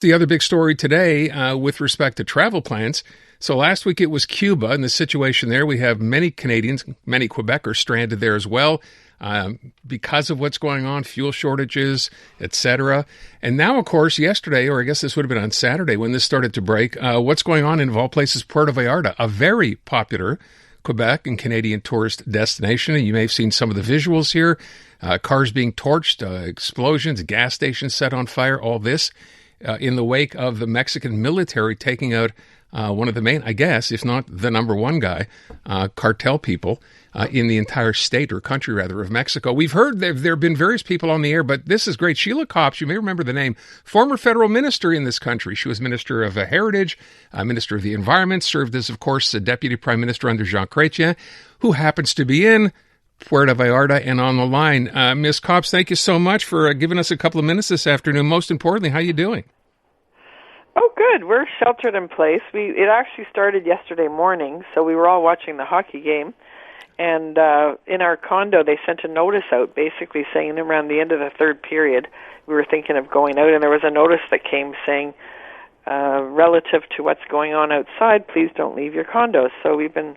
The other big story today with respect to travel plans. So last week it was Cuba and the situation there. We have many Canadians, many Quebecers stranded there as well because of what's going on, fuel shortages, etc. And now, of course, yesterday, or I guess this would have been on Saturday when this started to break, what's going on in, of all places, Puerto Vallarta, a very popular Quebec and Canadian tourist destination. And you may have seen some of the visuals here, cars being torched, explosions, gas stations set on fire, all this in the wake of the Mexican military taking out one of the main, I guess, if not the number one guy, cartel people in the entire state or country, rather, of Mexico. We've heard there have been various people on the air, but this is great. Sheila Copps, you may remember the name, former federal minister in this country. She was Minister of Heritage, Minister of the Environment, served as, of course, a Deputy Prime Minister under Jean Chretien, who happens to be in Puerto Vallarta and on the line. Ms. Copps, thank you so much for giving us a couple of minutes this afternoon. Most importantly, how are you doing? Oh, good. We're sheltered in place. It actually started yesterday morning, so we were all watching the hockey game. And in our condo, they sent a notice out basically saying around the end of the third period, we were thinking of going out, and there was a notice that came saying, relative to what's going on outside, please don't leave your condos. So we've been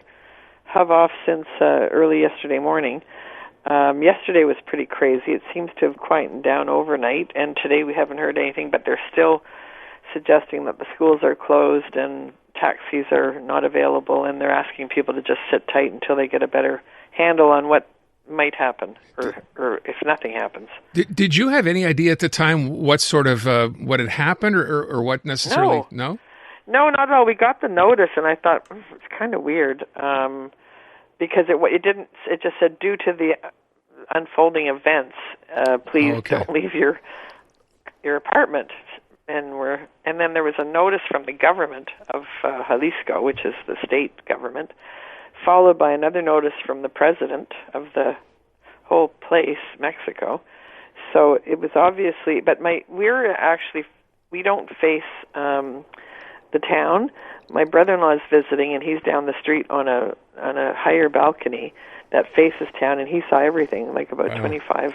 hove off since early yesterday morning. Yesterday was pretty crazy. It seems to have quietened down overnight, and today we haven't heard anything, but they're still suggesting that the schools are closed and taxis are not available, and they're asking people to just sit tight until they get a better handle on what might happen, or if nothing happens. Did you have any idea at the time what sort of what had happened, or what necessarily? No, not at all. We got the notice, and I thought it's kind of weird because it didn't. It just said due to the unfolding events, please don't leave your apartment. And then there was a notice from the government of Jalisco, which is the state government, followed by another notice from the president of the whole place, Mexico. So it was obviously, but we don't face the town. My brother-in-law is visiting, and he's down the street on a higher balcony that faces town, and he saw everything, like about 25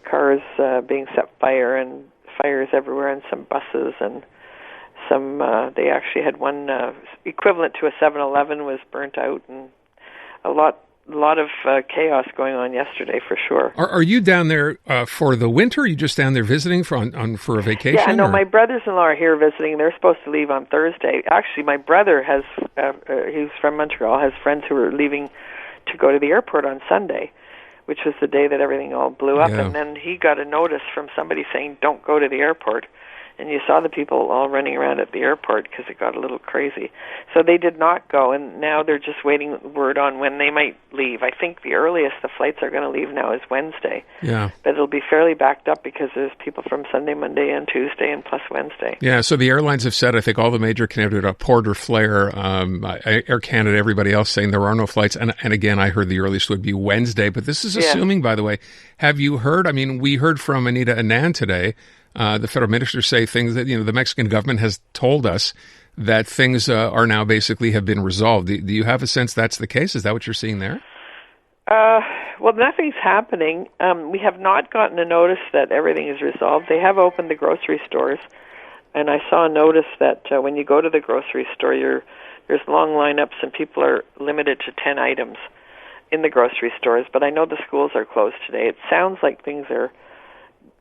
cars being set fire and fires everywhere, and some buses, and some they actually had one equivalent to a 7-Eleven was burnt out, and a lot of chaos going on yesterday for sure. Are you down there for the winter? Are you just down there visiting for a vacation? Yeah, no, my brothers-in-law are here visiting. They're supposed to leave on Thursday. Actually, my brother has he's from Montreal, has friends who are leaving to go to the airport on Sunday, which was the day that everything all blew up. Yeah. And then he got a notice from somebody saying, don't go to the airport. And you saw the people all running around at the airport because it got a little crazy. So they did not go, and now they're just waiting word on when they might leave. I think the earliest the flights are going to leave now is Wednesday. Yeah. But it'll be fairly backed up because there's people from Sunday, Monday, and Tuesday, and plus Wednesday. Yeah, so the airlines have said, I think all the major Canadian, Porter, Flair, Air Canada, everybody else saying there are no flights. And again, I heard the earliest would be Wednesday. But this is assuming, by the way, have you heard? I mean, we heard from Anita Anand today, the federal minister, say things that, the Mexican government has told us that things are now basically have been resolved. Do you have a sense that's the case? Is that what you're seeing there? Well, nothing's happening. We have not gotten a notice that everything is resolved. They have opened the grocery stores, and I saw a notice that when you go to the grocery store, there's long lineups and people are limited to 10 items in the grocery stores. But I know the schools are closed today. It sounds like things are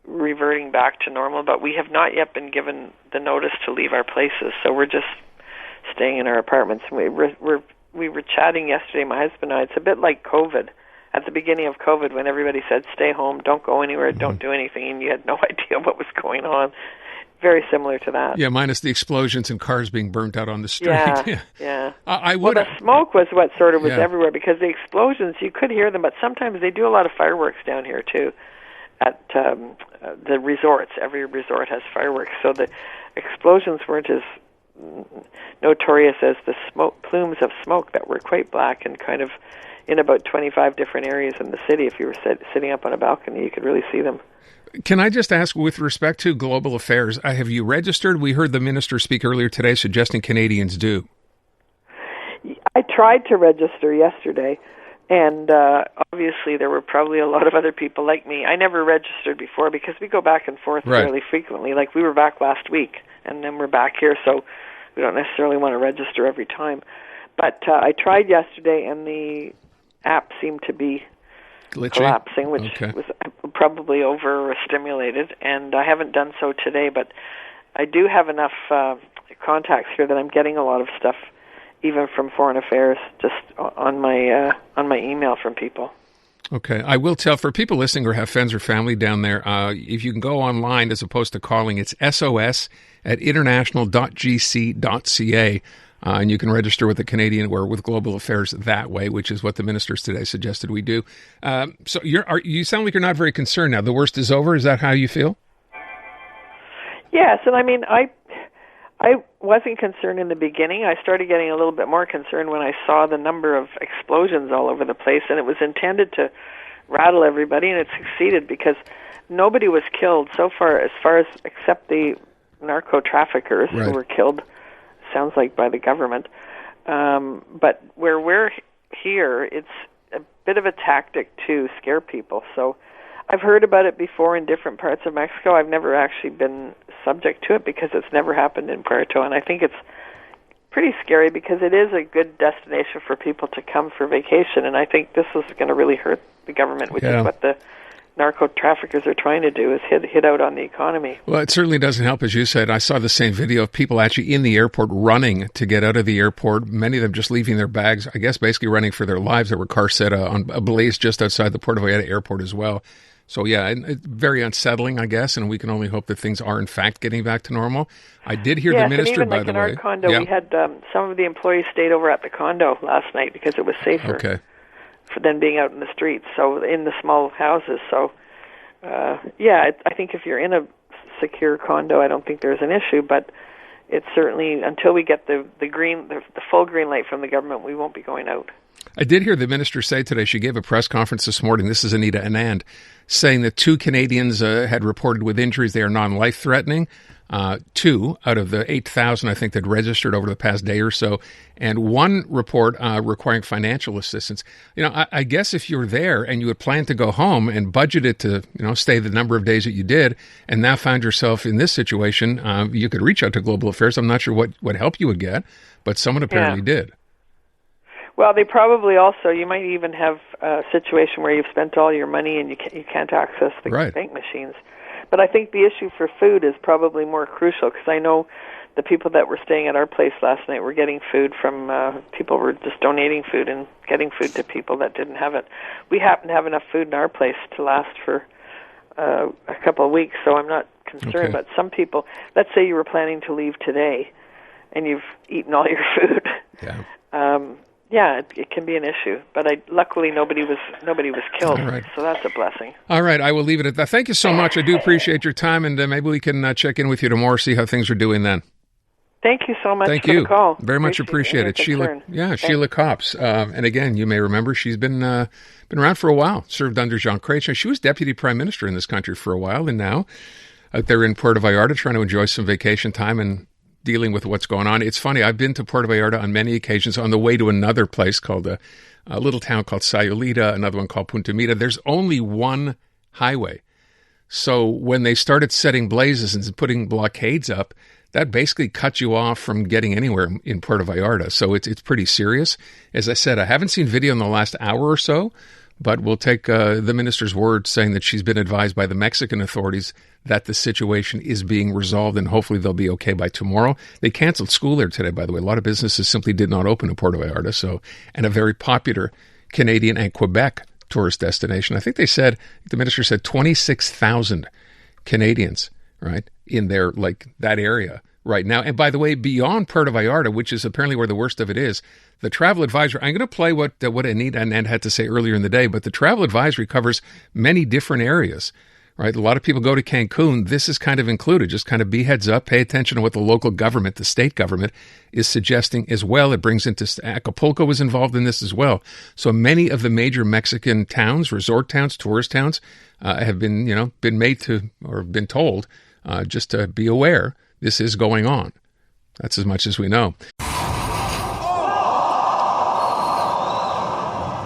reverting back to normal, but we have not yet been given the notice to leave our places, so we're just staying in our apartments. We were chatting yesterday, my husband and I. It's a bit like COVID. At the beginning of COVID, when everybody said, stay home, don't go anywhere, don't do anything, and you had no idea what was going on. Very similar to that. Yeah, minus the explosions and cars being burnt out on the street. Yeah. Well, the smoke was what sort of was everywhere, because the explosions, you could hear them, but sometimes they do a lot of fireworks down here, too. At the resorts, every resort has fireworks, so the explosions weren't as notorious as the plumes of smoke that were quite black and kind of in about 25 different areas in the city. If you were sitting up on a balcony, you could really see them. Can I just ask, with respect to global affairs, have you registered? We heard the minister speak earlier today suggesting Canadians do. I tried to register yesterday, And obviously there were probably a lot of other people like me. I never registered before because we go back and forth fairly frequently. Like we were back last week, and then we're back here, so we don't necessarily want to register every time. But I tried yesterday, and the app seemed to be collapsing, which was probably overstimulated, and I haven't done so today, but I do have enough contacts here that I'm getting a lot of stuff, even from Foreign Affairs, just on my email from people. Okay. I will tell, for people listening or have friends or family down there, if you can go online as opposed to calling, it's sos@international.gc.ca. And you can register with the Canadian or with Global Affairs that way, which is what the ministers today suggested we do. So you sound like you're not very concerned now. The worst is over. Is that how you feel? Yes, and I mean, I wasn't concerned in the beginning. I started getting a little bit more concerned when I saw the number of explosions all over the place, and it was intended to rattle everybody, and it succeeded because nobody was killed so far as except the narco traffickers who were killed. Sounds like by the government, but where we're here, it's a bit of a tactic to scare people. So I've heard about it before in different parts of Mexico. I've never actually been subject to it because it's never happened in Puerto, and I think it's pretty scary because it is a good destination for people to come for vacation, and I think this is going to really hurt the government, which is what the narco traffickers are trying to do, is hit out on the economy. Well, it certainly doesn't help, as you said. I saw the same video of people actually in the airport running to get out of the airport, many of them just leaving their bags, I guess basically running for their lives. There were cars set on ablaze just outside the Puerto Vallarta airport as well. So, yeah, it's very unsettling, I guess, and we can only hope that things are, in fact, getting back to normal. I did hear the minister, and even by like the in way. our condo, we had some of the employees stayed over at the condo last night because it was safer than being out in the streets, so in the small houses. So, I think if you're in a secure condo, I don't think there's an issue, but it's certainly, until we get the full green light from the government, we won't be going out. I did hear the minister say today, she gave a press conference this morning, this is Anita Anand, saying that 2 Canadians had reported with injuries. They are non-life-threatening. 2 out of the 8,000, I think, that registered over the past day or so, and 1 report requiring financial assistance. You know, I guess if you're there and you had planned to go home and budgeted to, stay the number of days that you did, and now found yourself in this situation, you could reach out to Global Affairs. I'm not sure what help you would get, but someone apparently did. Well, they probably also, you might even have a situation where you've spent all your money and you can't access the bank machines. But I think the issue for food is probably more crucial, because I know the people that were staying at our place last night were getting food from people were just donating food and getting food to people that didn't have it. We happen to have enough food in our place to last for a couple of weeks, so I'm not concerned. But some people, let's say you were planning to leave today and you've eaten all your food. It can be an issue, but luckily nobody was killed, so that's a blessing. All right, I will leave it at that. Thank you so much. I do appreciate your time, and maybe we can check in with you tomorrow, see how things are doing then. Thank you so much for the call. Very much appreciated. Sheila Copps. And again, you may remember she's been around for a while, served under Jean Chretien. She was Deputy Prime Minister in this country for a while, and now out there in Puerto Vallarta trying to enjoy some vacation time and dealing with what's going on. It's funny, I've been to Puerto Vallarta on many occasions on the way to another place called a little town called Sayulita, another one called Punta Mita. There's only one highway. So when they started setting blazes and putting blockades up, that basically cut you off from getting anywhere in Puerto Vallarta. So it's pretty serious. As I said, I haven't seen video in the last hour or so, but we'll take the minister's word saying that she's been advised by the Mexican authorities that the situation is being resolved, and hopefully they'll be okay by tomorrow. They canceled school there today, by the way. A lot of businesses simply did not open in Puerto Vallarta, and a very popular Canadian and Quebec tourist destination. I think the minister said 26,000 Canadians, right, in there, like that area right now. And by the way, beyond Puerto Vallarta, which is apparently where the worst of it is, the travel advisory, I'm going to play what Anita Anand had to say earlier in the day, but the travel advisory covers many different areas, right? A lot of people go to Cancun. This is kind of included. Just kind of be heads up, pay attention to what the local government, the state government, is suggesting as well. It brings into Acapulco is involved in this as well. So many of the major Mexican towns, resort towns, tourist towns, have been made to, or been told, just to be aware this is going on. That's as much as we know.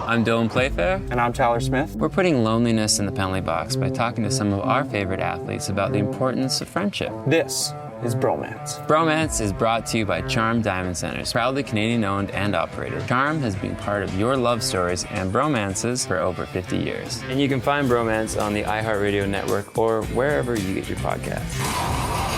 I'm Dylan Playfair. And I'm Tyler Smith. We're putting loneliness in the penalty box by talking to some of our favorite athletes about the importance of friendship. This is Bromance. Bromance is brought to you by Charm Diamond Centers, proudly Canadian-owned and operated. Charm has been part of your love stories and bromances for over 50 years. And you can find Bromance on the iHeartRadio network or wherever you get your podcasts.